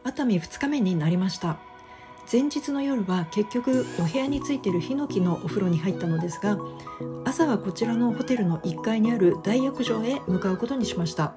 熱海2日目になりました。前日の夜は結局お部屋についているヒノキのお風呂に入ったのですが、朝はこちらのホテルの1階にある大浴場へ向かうことにしました。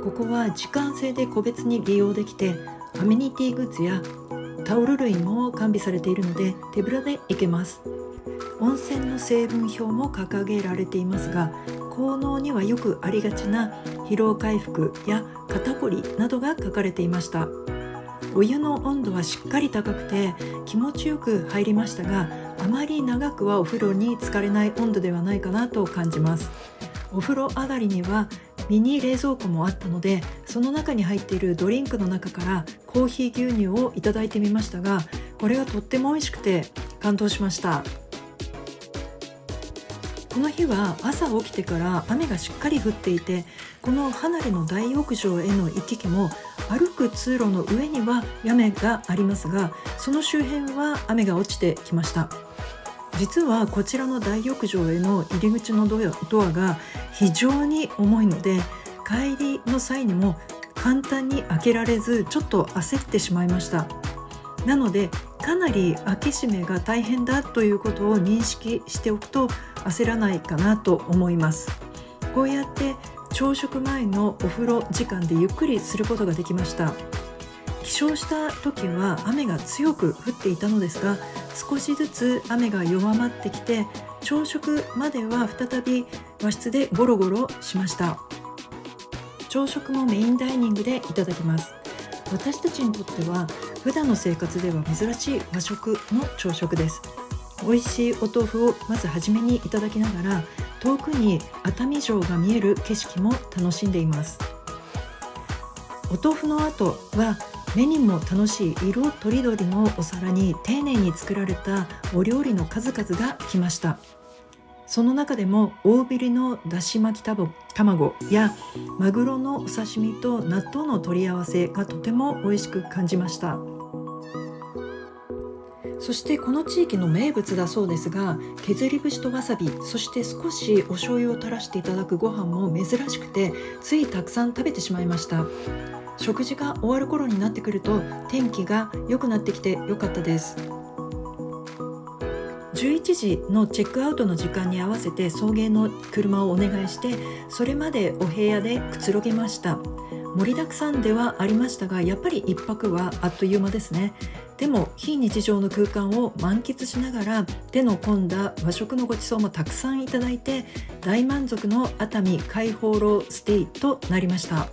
ここは時間制で個別に利用できて、アメニティグッズやタオル類も完備されているので手ぶらで行けます。温泉の成分表も掲げられていますが、効能にはよくありがちな疲労回復や肩こりなどが書かれていました。お湯の温度はしっかり高くて気持ちよく入りましたが、あまり長くはお風呂に浸かれない温度ではないかなと感じます。お風呂上がりにはミニ冷蔵庫もあったので、その中に入っているドリンクの中からコーヒー牛乳をいただいてみましたが、これがとっても美味しくて感動しました。この日は朝起きてから雨がしっかり降っていて、この離れの大浴場への行き来も歩く通路の上には屋根がありますが、その周辺は雨が落ちてきました。実はこちらの大浴場への入り口のドアが非常に重いので、帰りの際にも簡単に開けられず、ちょっと焦ってしまいました。なのでかなり開け閉めが大変だということを認識しておくと焦らないかなと思います。こうやって朝食前のお風呂時間でゆっくりすることができました。起床した時は雨が強く降っていたのですが、少しずつ雨が弱まってきて、朝食までは再び和室でゴロゴロしました。朝食もメインダイニングでいただきます。私たちにとっては普段の生活では珍しい和食の朝食です。美味しいお豆腐をまず初めにいただきながら、遠くに熱海城が見える景色も楽しんでいます。お豆腐の後は目にも楽しい色とりどりのお皿に丁寧に作られたお料理の数々が来ました。その中でも大ぶりのだし巻き卵やマグロのお刺身と納豆の取り合わせがとても美味しく感じました。そしてこの地域の名物だそうですが、削り節とわさび、そして少しお醤油を垂らしていただくご飯も珍しくて、ついたくさん食べてしまいました。食事が終わる頃になってくると天気が良くなってきて良かったです。11時のチェックアウトの時間に合わせて送迎の車をお願いして、それまでお部屋でくつろげました。盛りだくさんではありましたが、やっぱり一泊はあっという間ですね。でも非日常の空間を満喫しながら、手の込んだ和食のごちそうもたくさんいただいて、大満足の熱海開放ローステイとなりました。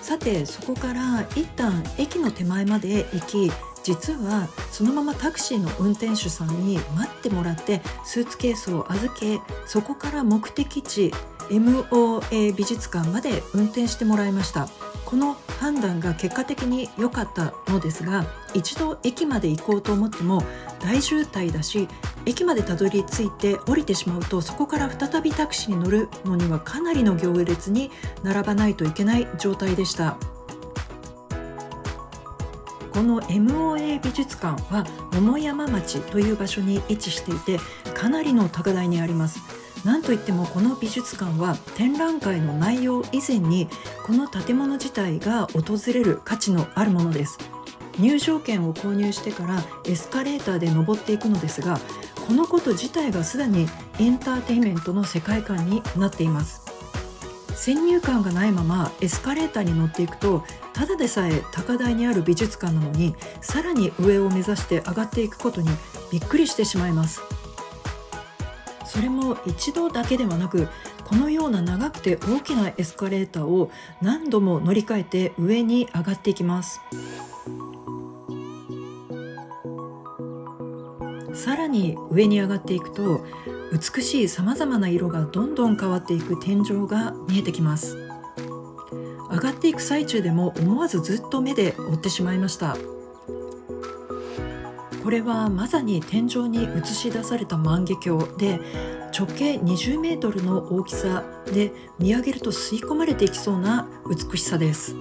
さて、そこから一旦駅の手前まで行き、実はそのままタクシーの運転手さんに待ってもらってスーツケースを預け、そこから目的地 MOA 美術館まで運転してもらいました。この判断が結果的に良かったのですが、一度駅まで行こうと思っても大渋滞だし、駅までたどり着いて降りてしまうと、そこから再びタクシーに乗るのにはかなりの行列に並ばないといけない状態でした。この MOA 美術館は桃山町という場所に位置していて、かなりの高台にあります。なんといってもこの美術館は展覧会の内容以前に、この建物自体が訪れる価値のあるものです。入場券を購入してからエスカレーターで登っていくのですが、このこと自体がすでにエンターテインメントの世界観になっています。先入観がないままエスカレーターに乗っていくと、ただでさえ高台にある美術館なのに、さらに上を目指して上がっていくことにびっくりしてしまいます。それも一度だけではなく、このような長くて大きなエスカレーターを何度も乗り換えて上に上がっていきます。さらに上に上がっていくと、美しいさまざまな色がどんどん変わっていく天井が見えてきます。上がっていく最中でも思わずずっと目で追ってしまいました。これはまさに天井に映し出された万華鏡で、直径20メートルの大きさで見上げると吸い込まれていきそうな美しさです。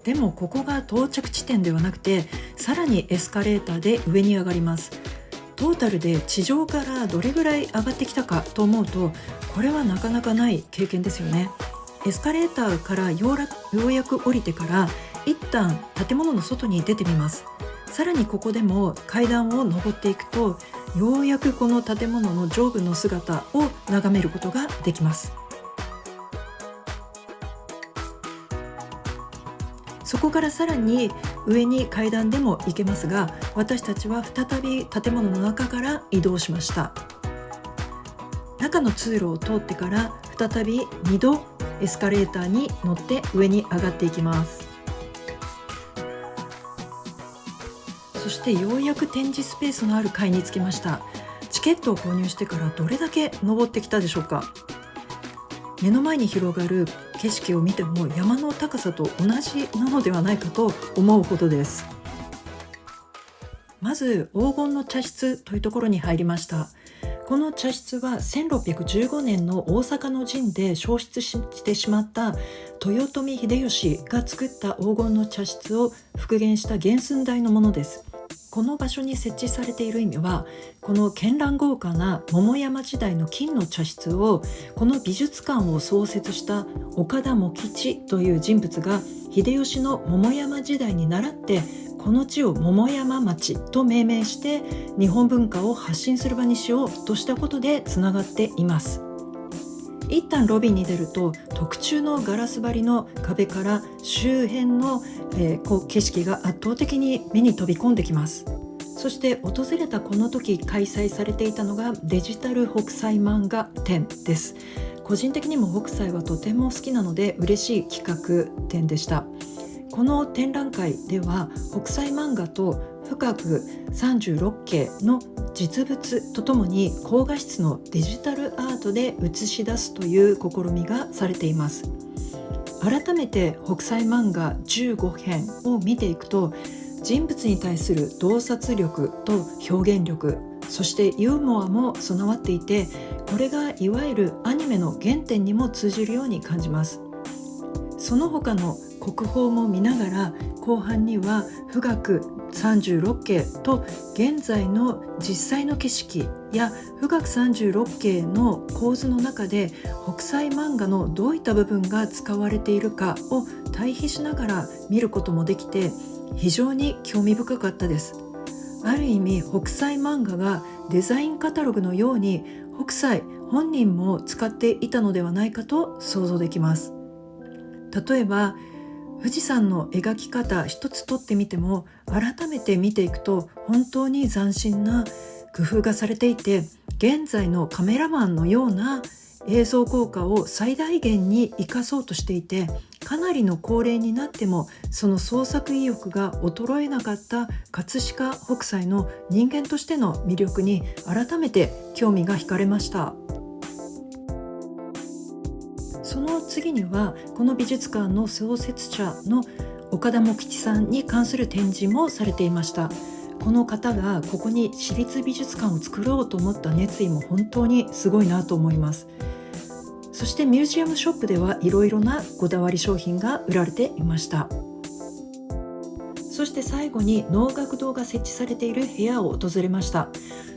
でもここが到着地点ではなくて、さらにエスカレーターで上に上がります。トータルで地上からどれぐらい上がってきたかと思うと、これはなかなかない経験ですよね。エスカレーターからようやく降りてから一旦建物の外に出てみます。さらにここでも階段を上っていくと、ようやくこの建物の上部の姿を眺めることができます。そこからさらに上に階段でも行けますが、私たちは再び建物の中から移動しました。中の通路を通ってから再び2度エスカレーターに乗って上に上がっていきます。そしてようやく展示スペースのある階に着きました。チケットを購入してからどれだけ登ってきたでしょうか。目の前に広がる景色を見ても山の高さと同じなのではないかと思うほどです。まず黄金の茶室というところに入りました。この茶室は1615年の大阪の陣で焼失してしまった豊臣秀吉が作った黄金の茶室を復元した原寸大のものです。この場所に設置されている意味は、この絢爛豪華な桃山時代の金の茶室をこの美術館を創設した岡田茂吉という人物が秀吉の桃山時代に倣ってこの地を桃山町と命名して日本文化を発信する場にしようとしたことでつながっています。一旦ロビーに出ると特注のガラス張りの壁から周辺の、景色が圧倒的に目に飛び込んできます。そして訪れたこの時開催されていたのがデジタル北斎漫画展です。個人的にも北斎はとても好きなので嬉しい企画展でした。この展覧会では北斎漫画と深く36景の実物とともに高画質のデジタルアートで映し出すという試みがされています。改めて北斎漫画15編を見ていくと、人物に対する洞察力と表現力、そしてユーモアも備わっていて、これがいわゆるアニメの原点にも通じるように感じます。その他の国宝も見ながら、後半には富岳36景と現在の実際の景色や富岳36景の構図の中で北斎漫画のどういった部分が使われているかを対比しながら見ることもできて、非常に興味深かったです。ある意味北斎漫画がデザインカタログのように北斎本人も使っていたのではないかと想像できます。例えば富士山の描き方一つとってみても、改めて見ていくと本当に斬新な工夫がされていて、現在のカメラマンのような映像効果を最大限に生かそうとしていて、かなりの高齢になってもその創作意欲が衰えなかった葛飾北斎の人間としての魅力に改めて興味が惹かれました。その次にはこの美術館の創設者の岡田茂吉さんに関する展示もされていました。この方がここに私立美術館を作ろうと思った熱意も本当にすごいなと思います。そしてミュージアムショップではいろいろなこだわり商品が売られていました。そして最後に能楽堂が設置されている部屋を訪れました。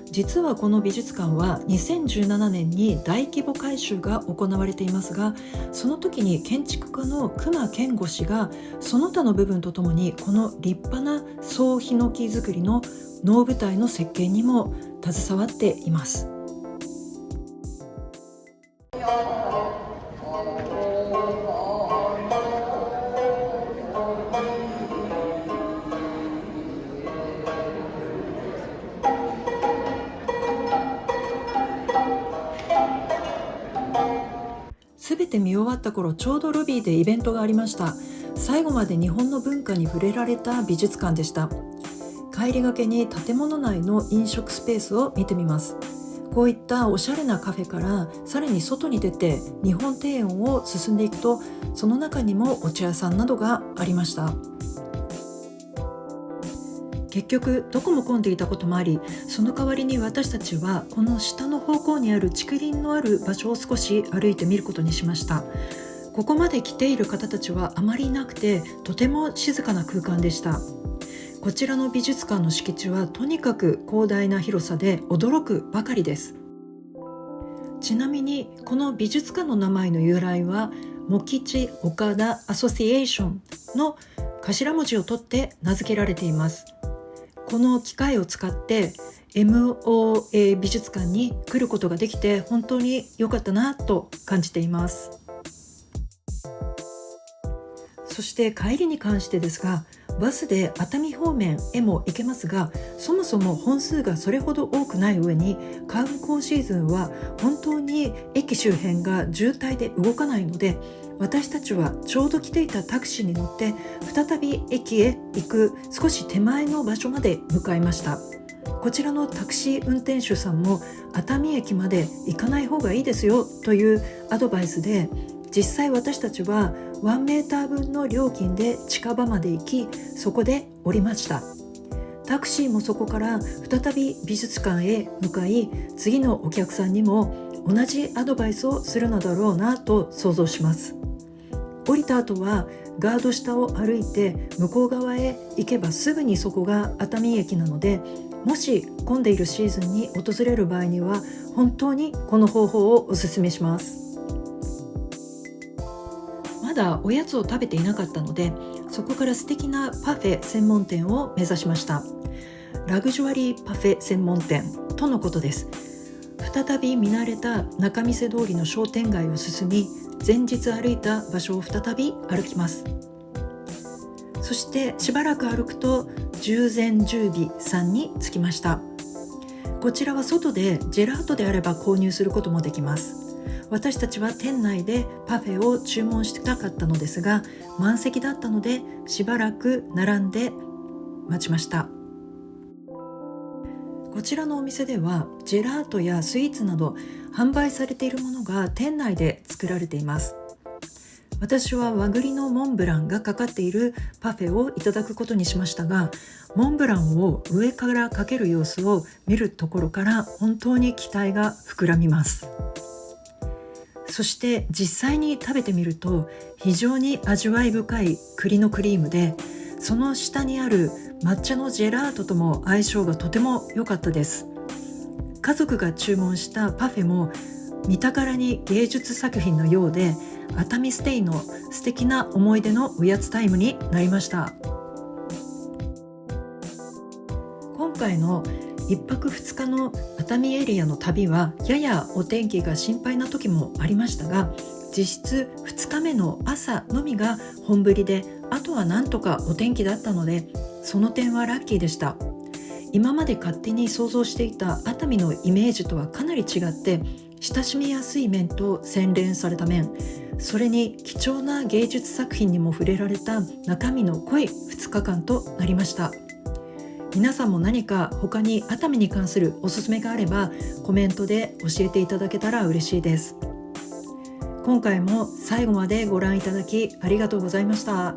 実はこの美術館は2017年に大規模改修が行われていますが、その時に建築家の隈研吾氏がその他の部分とともにこの立派な総ヒノキ造りの能舞台の設計にも携わっています。すべて見終わった頃、ちょうどロビーでイベントがありました。最後まで日本の文化に触れられた美術館でした。帰りがけに建物内の飲食スペースを見てみます。こういったおしゃれなカフェからさらに外に出て日本庭園を進んでいくと、その中にもお茶屋さんなどがありました。結局どこも混んでいたこともあり、その代わりに私たちはこの下の方向にある竹林のある場所を少し歩いてみることにしました。ここまで来ている方たちはあまりいなくて、とても静かな空間でした。こちらの美術館の敷地はとにかく広大な広さで驚くばかりです。ちなみにこの美術館の名前の由来は茂吉岡田アソシエーションの頭文字を取って名付けられています。この機械を使って MOA 美術館に来ることができて本当に良かったなと感じています。そして帰りに関してですが、バスで熱海方面へも行けますが、そもそも本数がそれほど多くない上に観光シーズンは本当に駅周辺が渋滞で動かないので、私たちはちょうど来ていたタクシーに乗って再び駅へ行く少し手前の場所まで向かいました。こちらのタクシー運転手さんも熱海駅まで行かない方がいいですよというアドバイスで、実際私たちは1メーター分の料金で近場まで行き、そこで降りました。タクシーもそこから再び美術館へ向かい、次のお客さんにも同じアドバイスをするのだろうなと想像します。降りた後はガード下を歩いて向こう側へ行けばすぐにそこが熱海駅なので、もし混んでいるシーズンに訪れる場合には本当にこの方法をお勧めします。まだおやつを食べていなかったので、そこから素敵なパフェ専門店を目指しました。ラグジュアリーパフェ専門店とのことです。再び見慣れた仲見世通りの商店街を進み、前日歩いた場所を再び歩きます。そしてしばらく歩くと十全十美さんに着きました。こちらは外でジェラートであれば購入することもできます。私たちは店内でパフェを注文したかったのですが、満席だったのでしばらく並んで待ちました。こちらのお店ではジェラートやスイーツなど販売されているものが店内で作られています。私は和栗のモンブランがかかっているパフェをいただくことにしましたが、モンブランを上からかける様子を見るところから本当に期待が膨らみます。そして実際に食べてみると非常に味わい深い栗のクリームで、その下にある抹茶のジェラートとも相性がとても良かったです。家族が注文したパフェも見たからに芸術作品のようで、熱海ステイの素敵な思い出のおやつタイムになりました。今回の1泊2日の熱海エリアの旅はややお天気が心配な時もありましたが、実質2日目の朝のみが本降りで、あとはなんとかお天気だったので、その点はラッキーでした。今まで勝手に想像していた熱海のイメージとはかなり違って、親しみやすい面と洗練された面、それに貴重な芸術作品にも触れられた中身の濃い2日間となりました。皆さんも何か他に熱海に関するおすすめがあればコメントで教えていただけたら嬉しいです。今回も最後までご覧いただきありがとうございました。